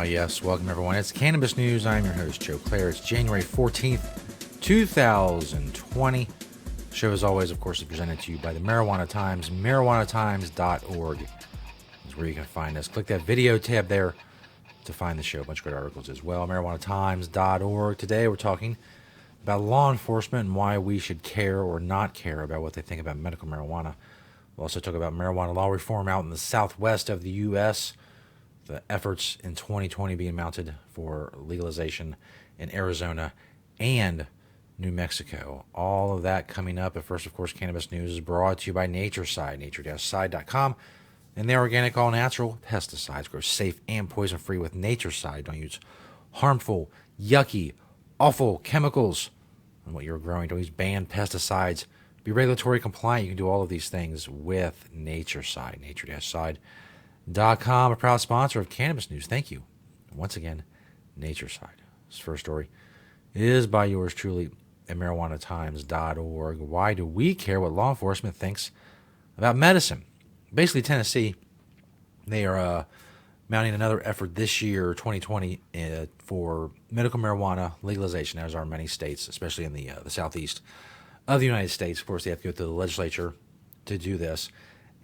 Yes, welcome everyone. It's Cannabis News. I'm your host, Joe Klare. It's January 14th, 2020. The show, as always, of course, is presented to you by the Marijuana Times. MarijuanaTimes.org is where you can find us. Click that video tab there to find the show. A bunch of great articles as well. MarijuanaTimes.org. Today we're talking about law enforcement and why we should care or not care about what they think about medical marijuana. We'll also talk about marijuana law reform out in the southwest of the U.S., the efforts in 2020 being mounted for legalization in Arizona and New Mexico. All of that coming up. But first, of course, Cannabis News is brought to you by Natureside, nature-side.com. And their organic, all-natural pesticides grow safe and poison-free with Natureside. Don't use harmful, yucky, awful chemicals in what you're growing. Don't use banned pesticides. Be regulatory compliant. You can do all of these things with Natureside, nature-side.com, a proud sponsor of Cannabis News. Thank you. Once again, Natureside. This first story is by yours truly at MarijuanaTimes.org. Why do we care what law enforcement thinks about medicine? Basically, Tennessee, they are mounting another effort this year, 2020, for medical marijuana legalization, as are many states, especially in the southeast of the United States. Of course, they have to go to the legislature to do this.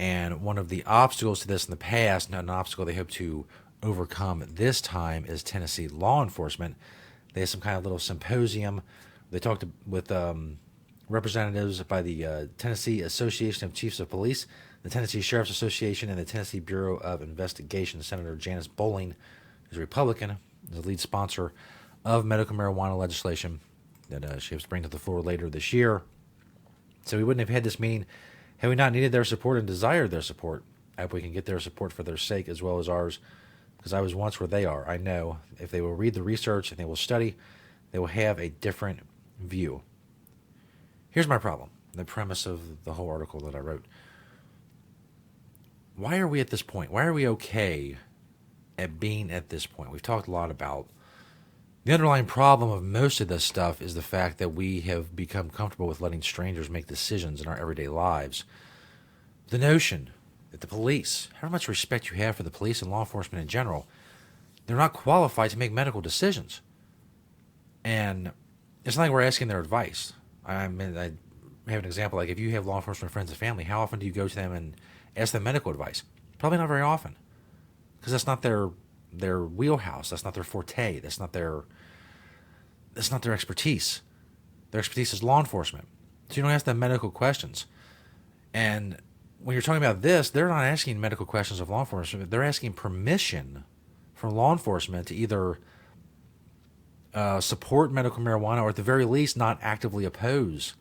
And one of the obstacles to this in the past, not an obstacle they hope to overcome this time, is Tennessee law enforcement. They had some kind of little symposium. They talked with representatives by the Tennessee Association of Chiefs of Police, the Tennessee Sheriff's Association, and the Tennessee Bureau of Investigation. Senator Janice Bowling is a Republican, is the lead sponsor of medical marijuana legislation that she hopes to bring to the floor later this year. So we wouldn't have had this meeting had we not needed their support and desired their support. I hope we can get their support for their sake as well as ours, because I was once where they are. I know if they will read the research and they will study, they will have a different view. Here's my problem, the premise of the whole article that I wrote. Why are we at this point? Why are we okay at being at this point? We've talked a lot about the underlying problem of most of this stuff is the fact that we have become comfortable with letting strangers make decisions in our everyday lives. The notion that the police, however much respect you have for the police and law enforcement in general, they're not qualified to make medical decisions. And it's not like we're asking their advice. I mean, I have an example, like if you have law enforcement friends and family, how often do you go to them and ask them medical advice? Probably not very often, because that's not their wheelhouse. That's not their forte. That's not their expertise. Their expertise is law enforcement. So you don't ask them medical questions. And when you're talking about this, they're not asking medical questions of law enforcement. They're asking permission from law enforcement to either support medical marijuana or at the very least not actively oppose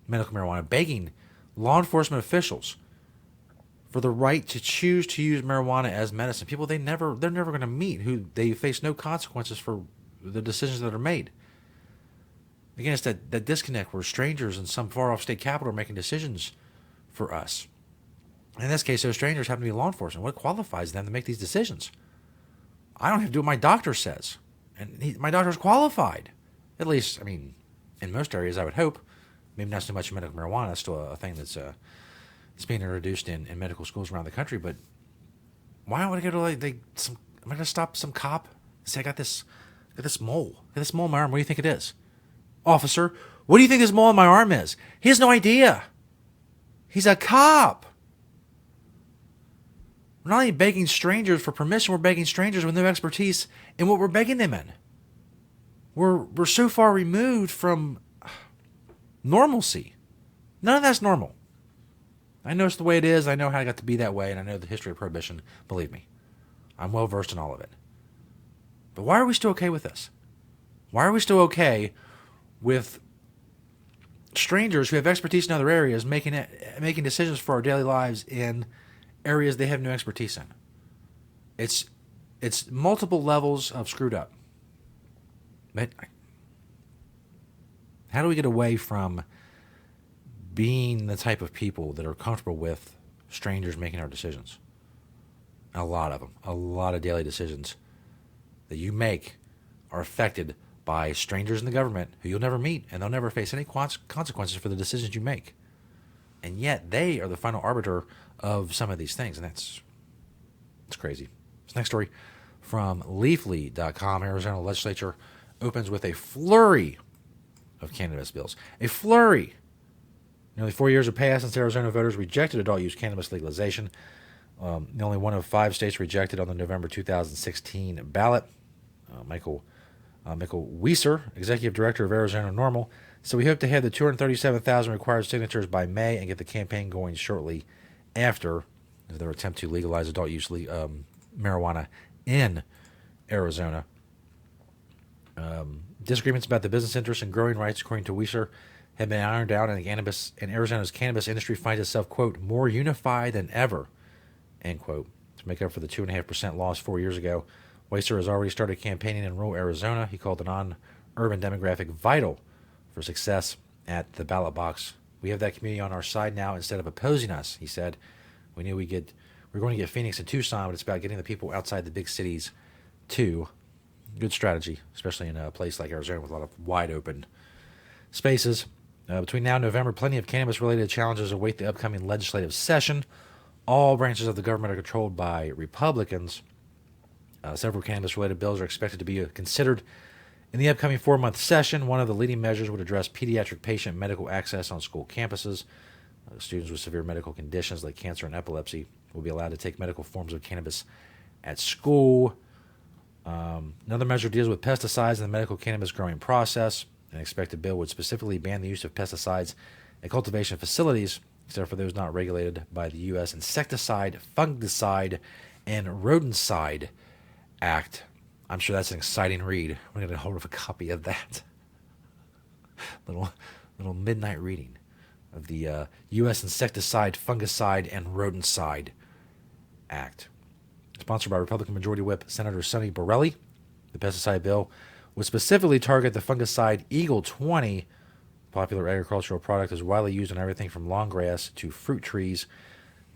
medical marijuana, begging law enforcement officials for the right to choose to use marijuana as medicine. People they're never going to meet, who they face no consequences for the decisions that are made. Again, it's that disconnect where strangers in some far-off state capital are making decisions for us. In this case, those strangers happen to be law enforcement. What qualifies them to make these decisions? I don't have to do what my doctor says. And my doctor's qualified. At least, I mean, in most areas, I would hope. Maybe not so much in medical marijuana. That's still a thing that's being introduced in medical schools around the country. But why don't I go to am I going to stop some cop and say, I got this mole. I got this mole in my arm. What do you think it is? Officer, what do you think this mole in my arm is? He has no idea. He's a cop. We're not only begging strangers for permission, we're begging strangers with no expertise in what we're begging them in. We're so far removed from normalcy. None of that's normal. I know it's the way it is. I know how I got to be that way, and I know the history of prohibition. Believe me, I'm well versed in all of it. But why are we still okay with this? Why are we still okay with strangers who have expertise in other areas making decisions for our daily lives in areas they have no expertise in? It's multiple levels of screwed up. But how do we get away from being the type of people that are comfortable with strangers making our decisions? A lot of them. A lot of daily decisions that you make are affected by strangers in the government who you'll never meet, and they'll never face any consequences for the decisions you make. And yet they are the final arbiter of some of these things, and it's crazy. This next story from Leafly.com. Arizona legislature opens with a flurry of cannabis bills. A flurry. Nearly 4 years have passed since Arizona voters rejected adult use cannabis legalization. Only one of 5 states rejected on the November 2016 ballot. Michael Weiser, executive director of Arizona NORML, so we hope to have the 237,000 required signatures by May and get the campaign going shortly after their attempt to legalize adult use marijuana in Arizona. Disagreements about the business interests and growing rights, according to Weiser, have been ironed out, and Arizona's cannabis industry finds itself, quote, more unified than ever, end quote. To make up for the 2.5% loss 4 years ago, Weiser has already started campaigning in rural Arizona. He called the non-urban demographic vital for success at the ballot box. We have that community on our side now instead of opposing us, he said. We knew we're going to get Phoenix and Tucson, but it's about getting the people outside the big cities too. Good strategy, especially in a place like Arizona with a lot of wide open spaces. Between now and November, plenty of cannabis-related challenges await the upcoming legislative session. All branches of the government are controlled by Republicans. Several cannabis-related bills are expected to be considered in the upcoming 4-month session. One of the leading measures would address pediatric patient medical access on school campuses. Students with severe medical conditions like cancer and epilepsy will be allowed to take medical forms of cannabis at school. Another measure deals with pesticides in the medical cannabis growing process. An expected bill would specifically ban the use of pesticides at cultivation facilities, except for those not regulated by the U.S. Insecticide, Fungicide, and Rodenticide Act. I'm sure that's an exciting read. I'm going to get a hold of a copy of that. little midnight reading of the U.S. Insecticide, Fungicide, and Rodenticide Act. Sponsored by Republican Majority Whip Senator Sonny Borelli, the pesticide bill would specifically target the fungicide Eagle 20. Popular agricultural product is widely used on everything from long grass to fruit trees.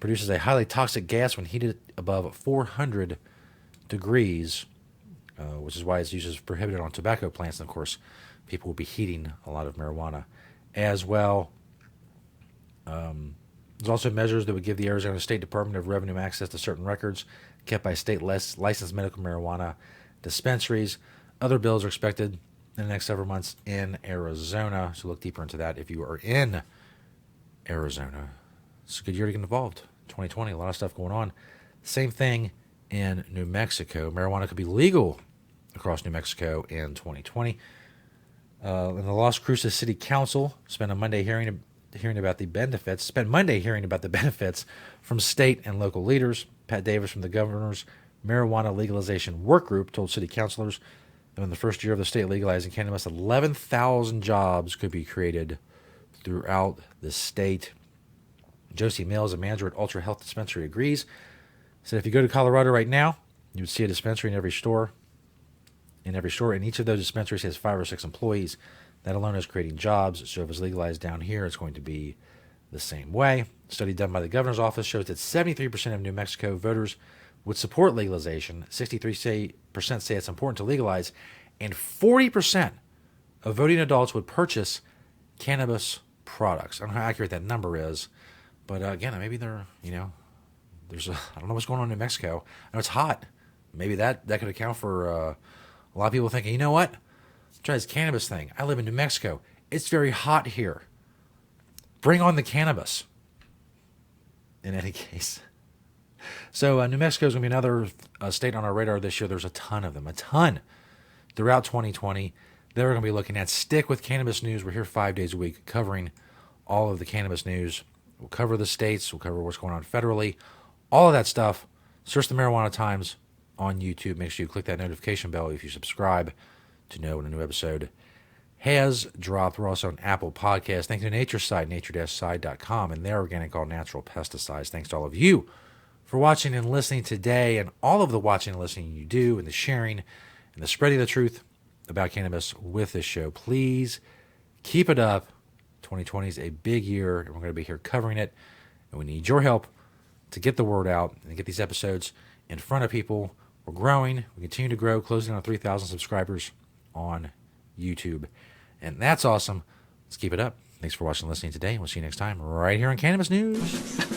Produces a highly toxic gas when heated above 400 degrees, which is why its use is prohibited on tobacco plants. And, of course, people will be heating a lot of marijuana as well. There's also measures that would give the Arizona State Department of Revenue access to certain records kept by state licensed medical marijuana dispensaries. Other bills are expected in the next several months in Arizona, so look deeper into that if you are in Arizona. It's a good year to get involved. 2020, a lot of stuff going on. Same thing in New Mexico. Marijuana could be legal across New Mexico in 2020. And the Las Cruces City Council spent Monday hearing about the benefits from state and local leaders. Pat Davis from the governor's marijuana legalization work group told city councilors that in the first year of the state legalizing cannabis, 11,000 jobs could be created throughout the state. Josie Mills, a manager at Ultra Health Dispensary, agrees. Said if you go to Colorado right now, you would see a dispensary in every store. And each of those dispensaries has 5 or 6 employees. That alone is creating jobs. So if it's legalized down here, it's going to be the same way. A study done by the governor's office shows that 73% of New Mexico voters would support legalization. 63% say it's important to legalize. And 40% of voting adults would purchase cannabis products. I don't know how accurate that number is. But again, maybe I don't know what's going on in New Mexico. I know it's hot. Maybe that could account for a lot of people thinking, you know what? Try this cannabis thing. I live in New Mexico. It's very hot here. Bring on the cannabis. In any case. So New Mexico is going to be another state on our radar this year. There's a ton of them. A ton. Throughout 2020, they're going to be looking at. Stick with Cannabis News. We're here 5 days a week covering all of the cannabis news. We'll cover the states. We'll cover what's going on federally. All of that stuff. Search the Marijuana Times on YouTube. Make sure you click that notification bell if you subscribe to know when a new episode has dropped. We're also on Apple Podcasts. Thank you to Natureside, nature-side.com, and their organic, all-natural pesticides. Thanks to all of you for watching and listening today, and all of the watching and listening you do, and the sharing, and the spreading the truth about cannabis with this show. Please keep it up. 2020 is a big year, and we're going to be here covering it, and we need your help to get the word out and get these episodes in front of people. We're growing. We continue to grow, closing on 3,000 subscribers on YouTube. And that's awesome. Let's keep it up. Thanks for watching and listening today. We'll see you next time right here on Cannabis News.